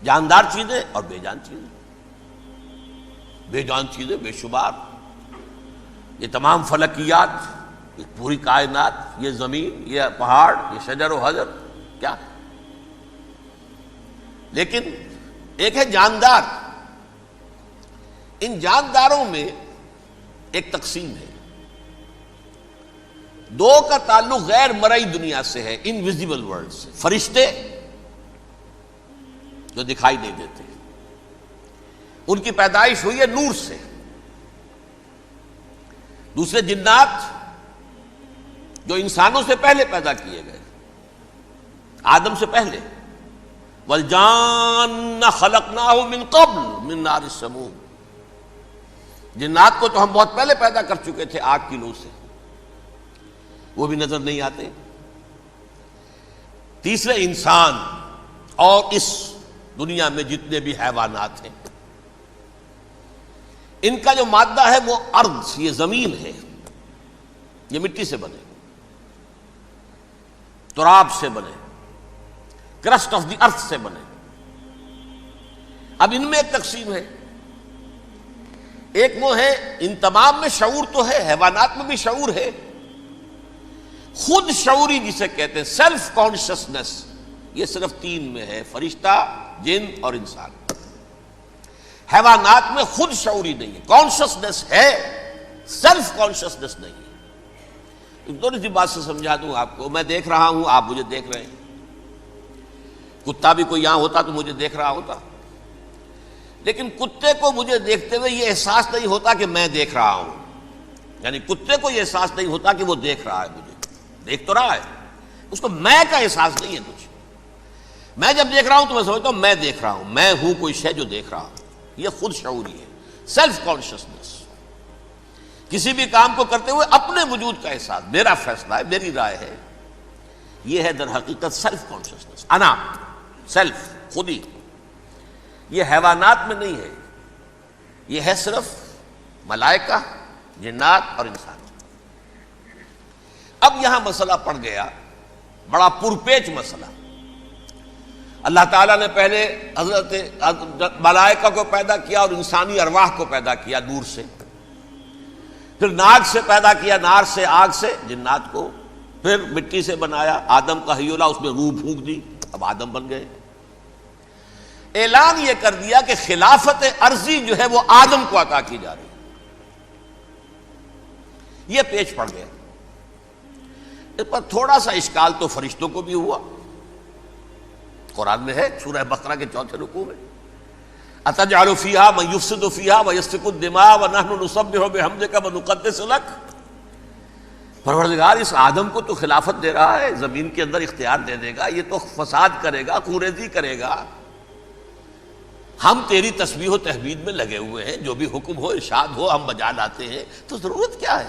جاندار چیزیں اور بے جان چیزیں. بے جان چیزیں بے شمار، یہ تمام فلکیات، یہ پوری کائنات، یہ زمین، یہ پہاڑ، یہ شجر و حجر، کیا. لیکن ایک ہے جاندار. ان جانداروں میں ایک تقسیم ہے. دو کا تعلق غیر مرئی دنیا سے ہے، انویزیبل ورلڈ سے. فرشتے جو دکھائی نہیں دیتے، ان کی پیدائش ہوئی ہے نور سے. دوسرے جنات جو انسانوں سے پہلے پیدا کیے گئے، آدم سے پہلے. وَالْجَانَّ خَلَقْنَاهُ مِن قَبْلُ مِن نَارِ السَّمُومِ. جنات کو تو ہم بہت پہلے پیدا کر چکے تھے آگ کی لو سے، وہ بھی نظر نہیں آتے. تیسرے انسان اور اس دنیا میں جتنے بھی حیوانات ہیں، ان کا جو مادہ ہے وہ ارض، یہ زمین ہے. یہ مٹی سے بنے، تراب سے بنے، کرسٹ آف دی ارتھ سے بنے. اب ان میں ایک تقسیم ہے. ایک وہ ہے، ان تمام میں شعور تو ہے، حیوانات میں بھی شعور ہے. خود شعوری جسے کہتے ہیں، سیلف کانشسنس، یہ صرف تین میں ہے: فرشتہ، جن اور انسان. حیوانات میں خود شعوری نہیں ہے، کانشسنس ہے، سیلف کانشسنس نہیں ہے. تھوڑی سی بات سے سمجھا دوں آپ کو. میں دیکھ رہا ہوں، آپ مجھے دیکھ رہے ہیں. کتا بھی کوئی یہاں ہوتا تو مجھے دیکھ رہا ہوتا، لیکن کتے کو مجھے دیکھتے ہوئے یہ احساس نہیں ہوتا کہ میں دیکھ رہا ہوں. یعنی کتے کو یہ احساس نہیں ہوتا کہ وہ دیکھ رہا ہے، مجھے دیکھ تو رہا ہے، اس کو میں کا احساس نہیں ہے کچھ. میں جب دیکھ رہا ہوں تو میں سمجھتا ہوں میں دیکھ رہا ہوں، میں ہوں کوئی شے جو دیکھ رہا ہوں. یہ خود شعوری ہے، سیلف کانشسنس. کسی بھی کام کو کرتے ہوئے اپنے وجود کا احساس، میرا فیصلہ ہے، میری رائے ہے. یہ ہے در حقیقت سیلف کانشسنس، انا، سیلف، خودی. یہ حیوانات میں نہیں ہے، یہ ہے صرف ملائکہ، جنات اور انسان. اب یہاں مسئلہ پڑ گیا، بڑا پرپیچ مسئلہ. اللہ تعالیٰ نے پہلے حضرت ملائکہ کو پیدا کیا اور انسانی ارواح کو پیدا کیا نور سے. پھر ناک سے پیدا کیا، نار سے، آگ سے جنات کو. پھر مٹی سے بنایا، آدم کا حیولہ، اس میں روح پھونک دی، اب آدم بن گئے. اعلان یہ کر دیا کہ خلافت ارضی جو ہے وہ آدم کو عطا کی جا رہی ہے. یہ پیچ پڑ گیا. اس پر تھوڑا سا اشکال تو فرشتوں کو بھی ہوا. قرآن میں ہے، سورہ بقرہ کے 4 رکوع میں: أَتَجْعَلُ فِيهَا مَن يُفْسِدُ فِيهَا وَيَسْفِكُ الدِّمَاءَ وَنَحْنُ نُسَبِّحُ بِحَمْدِكَ وَنُقَدِّسُ لَكَ. پروردگار اس آدم کو تو خلافت دے رہا ہے، زمین کے اندر اختیار دے دے گا، یہ تو فساد کرے گا، کوریزی کرے گا. ہم تیری تسبیح و تحمید میں لگے ہوئے ہیں، جو بھی حکم ہو، ارشاد ہو، ہم بجا لاتے ہیں، تو ضرورت کیا ہے؟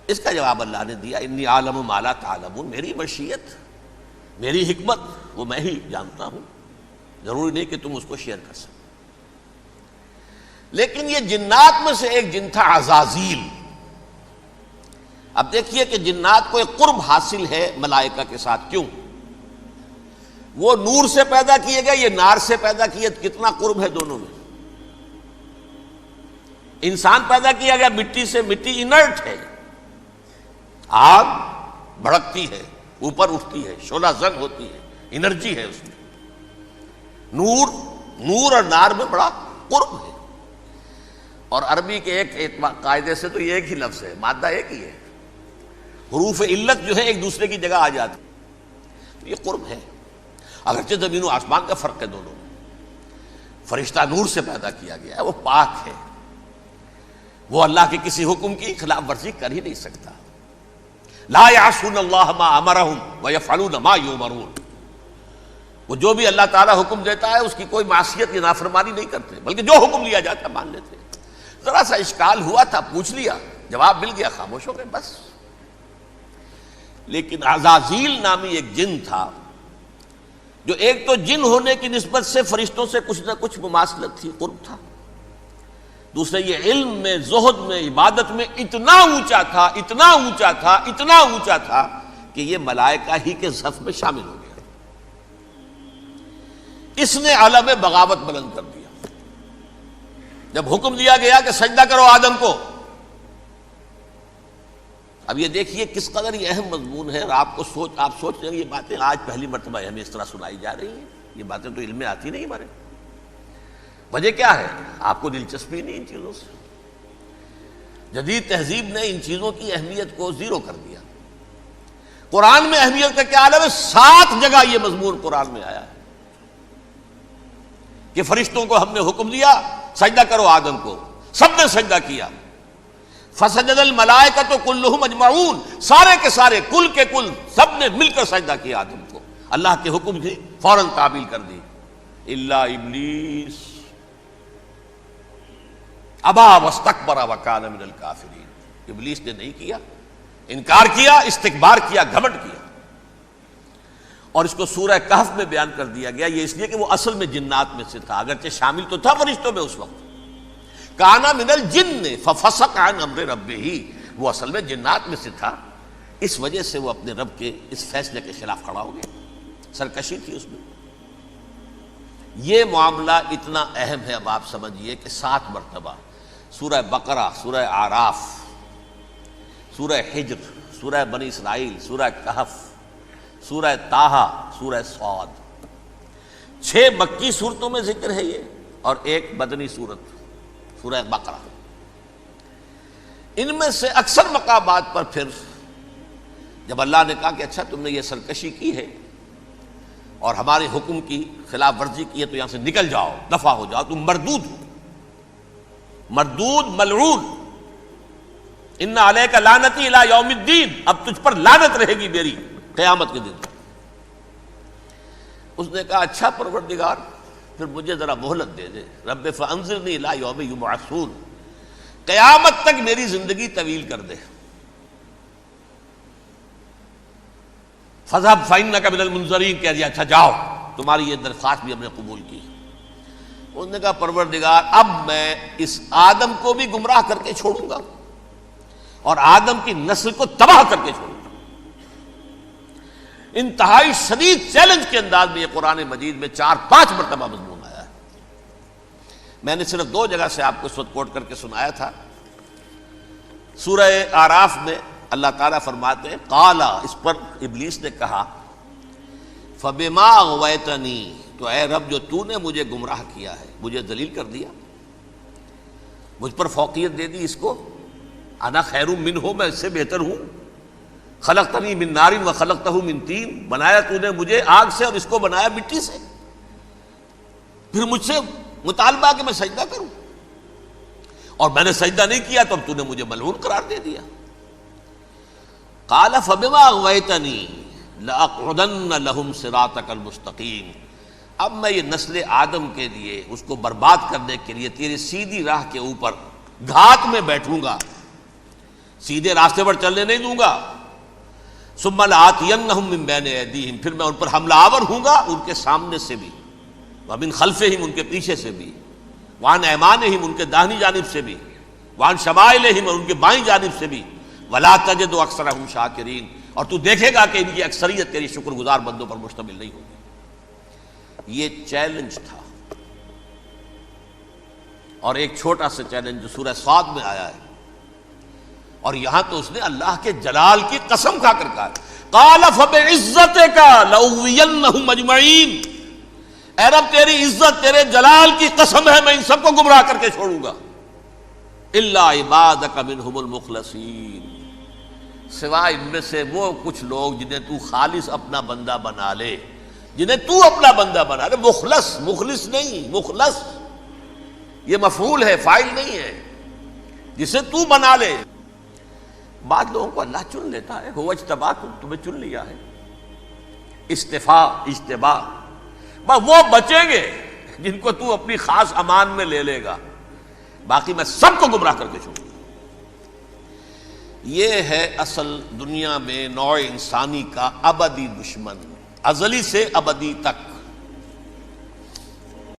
اس کا جواب اللہ نے دیا: انی عالم ما لا تعلمون. میری مشیت، میری حکمت، وہ میں ہی جانتا ہوں، ضروری نہیں کہ تم اس کو شیئر کر سکو. لیکن یہ جنات میں سے ایک جن تھا عزازیل. اب دیکھیے کہ جنات کو ایک قرب حاصل ہے ملائکہ کے ساتھ. کیوں؟ وہ نور سے پیدا کیے گئے، یہ نار سے پیدا کیے. کتنا قرب ہے دونوں میں. انسان پیدا کیا گیا مٹی سے، مٹی انرٹ ہے، آگ بھڑکتی ہے، اوپر اٹھتی ہے، شعلہ زن ہوتی ہے، انرجی ہے اس میں. نور اور نار میں بڑا قرب ہے. اور عربی کے ایک قاعدے سے تو یہ ایک ہی لفظ ہے، مادہ ایک ہی ہے، حروف علت جو ہے ایک دوسرے کی جگہ آ جاتی. یہ قرب ہے، اگرچہ زمین و آسمان کا فرق ہے دونوں میں. فرشتہ نور سے پیدا کیا گیا ہے، وہ پاک ہے، وہ اللہ کے کسی حکم کی خلاف ورزی کر ہی نہیں سکتا. لا یعصون اللہ ما امرہم ویفعلون ما یؤمرون. وہ جو بھی اللہ تعالیٰ حکم دیتا ہے اس کی کوئی معصیت یا نافرمانی نہیں کرتے، بلکہ جو حکم لیا جاتا ہے مان لیتے. ذرا سا اشکال ہوا تھا، پوچھ لیا، جواب مل گیا، خاموش ہو گئے بس. لیکن عزازیل نامی ایک جن تھا، جو ایک تو جن ہونے کی نسبت سے فرشتوں سے کچھ نہ کچھ مماثلت تھی، قرب تھا. دوسرے یہ علم میں، زہد میں، عبادت میں اتنا اونچا تھا، اتنا اونچا تھا، اتنا اونچا تھا کہ یہ ملائکہ ہی کے صف میں شامل ہو گیا. کس نے علم بغاوت بلند کر دیا؟ جب حکم دیا گیا کہ سجدہ کرو آدم کو. اب یہ دیکھیے کس قدر یہ اہم مضمون ہے، اور آپ سوچ رہے ہیں یہ باتیں آج پہلی مرتبہ ہمیں اس طرح سنائی جا رہی ہیں. یہ باتیں تو علم میں آتی نہیں ہمارے. وجہ کیا ہے؟ آپ کو دلچسپی نہیں ان چیزوں سے. جدید تہذیب نے ان چیزوں کی اہمیت کو زیرو کر دیا. قرآن میں اہمیت کا کیا عالم ہے؟ 7 جگہ یہ مضمون قرآن میں آیا ہے کہ فرشتوں کو ہم نے حکم دیا سجدہ کرو آدم کو، سب نے سجدہ کیا. فسجد الملائکۃ کلھم اجمعون، سارے کے سارے، کل کے کل، سب نے مل کر سجدہ کیا آدم کو. اللہ کے حکم کی فوراً تعمیل کر دی. الا ابلیس ابا واستکبر وکان من الکافرین. ابلیس نے نہیں کیا، انکار کیا، استکبار کیا، گھمنڈ کیا. اور اس کو سورہ کہف میں بیان کر دیا گیا. یہ اس لیے کہ وہ اصل میں جنات میں سے تھا، اگرچہ شامل تو تھا فرشتوں میں اس وقت. کانا من الجن ففسق عن امر ربہ، وہ اصل میں جنات میں سے تھا. اس وجہ سے وہ اپنے رب کے اس فیصلے کے خلاف کھڑا ہو گیا. سرکشی تھی اس میں. یہ معاملہ اتنا اہم ہے، اب آپ سمجھیے کہ 7 مرتبہ سورہ بقرہ، سورہ اعراف، سورہ حجر، سورہ بنی اسرائیل، سورہ کہف، سورہ طٰہٰ، سورہ صاد، 6 مکی صورتوں میں ذکر ہے یہ، اور 1 مدنی صورت سورہ بقرہ. ان میں سے اکثر مقامات پر پھر جب اللہ نے کہا کہ اچھا تم نے یہ سرکشی کی ہے اور ہمارے حکم کی خلاف ورزی کی ہے تو یہاں سے نکل جاؤ، دفع ہو جاؤ، تم مردود ہو، مردود ملعون، ان علیک لعنتی الی یوم الدین، اب تجھ پر لعنت رہے گی میری قیامت کے دن. اس نے کہا اچھا پروردگار پھر مجھے ذرا مہلت دے دے. رب فانظرنی الی یوم یبعثون، قیامت تک میری زندگی طویل کر دے. فاذهب فانک من المنظرین، کہہ دیا اچھا جاؤ، تمہاری یہ درخواست بھی ہم نے قبول کی. اس نے کہا پروردگار اب میں اس آدم کو بھی گمراہ کر کے چھوڑوں گا اور آدم کی نسل کو تباہ کر کے چھوڑوں گا. انتہائی شدید چیلنج کے انداز میں یہ قرآن مجید میں 4-5 مرتبہ مضمون آیا ہے. میں نے صرف 2 جگہ سے آپ کو اس وقت کوٹ کر کے سنایا تھا. سورہ اعراف میں اللہ تعالیٰ فرماتے ہیں قالا، اس پر ابلیس نے کہا فبما اغویتنی، تو اے رب جو تو نے مجھے گمراہ کیا ہے، مجھے ذلیل کر دیا، مجھ پر فوقیت دے دی، اس کو انا خیر منہ، میں اس سے بہتر ہوں. خلقتنی من نار وخلقتہ من طین، بنایا تو نے مجھے آگ سے اور اس کو بنایا مٹی سے. پھر مجھ سے مطالبہ کہ میں سجدہ کروں، اور میں نے سجدہ نہیں کیا تو اب تو نے مجھے ملعون قرار دے دیا. قال فبما اغویتنی لأقعدن لهم صراطک المستقیم، اب میں یہ نسل آدم کے لیے، اس کو برباد کرنے کے لیے تیری سیدھی راہ کے اوپر گھات میں بیٹھوں گا، سیدھے راستے پر چلنے نہیں دوں گا. ثم لآتینہم من بین ایدیہم، پھر میں ان پر حملہ آور ہوں گا، ان کے سامنے سے بھی، ومن خلفہم، ان کے پیچھے سے بھی، وعن ایمانہم، ان کے داہنی جانب سے بھی، وعن شمائلہم، اور ان کے بائیں جانب سے بھی، ولا تجد اکثرہم شاکرین، اور تو دیکھے گا کہ ان کی اکثریت تیری شکر گزار بندوں پر مشتمل نہیں ہوگی. یہ چیلنج تھا. اور ایک چھوٹا سا چیلنج جو سورہ صاد میں آیا ہے، اور یہاں تو اس نے اللہ کے جلال کی قسم کھا کر کہا قال فبعزتک لأغوینہم اجمعین، اے رب تیری عزت، تیرے جلال کی قسم ہے میں ان سب کو گمراہ کر کے چھوڑوں گا. الا عبادک منہم المخلصین، سوائے ان میں سے وہ کچھ لوگ جنہیں تو خالص اپنا بندہ بنا لے، جنہیں تو اپنا بندہ بنا لے. مخلص، مخلص نہیں، مخلص یہ مفعول ہے، فاعل نہیں ہے، جسے تو بنا لے. بعض لوگوں کو اللہ چن لیتا ہے، هو اجتباکم، تمہیں چن لیا ہے. استفاء، اجتباء، بس وہ بچیں گے جن کو تو اپنی خاص امان میں لے لے گا، باقی میں سب کو گمراہ کر کے چھوڑوں گا. یہ ہے اصل دنیا میں نوع انسانی کا ابدی دشمن، ازلی سے ابدی تک.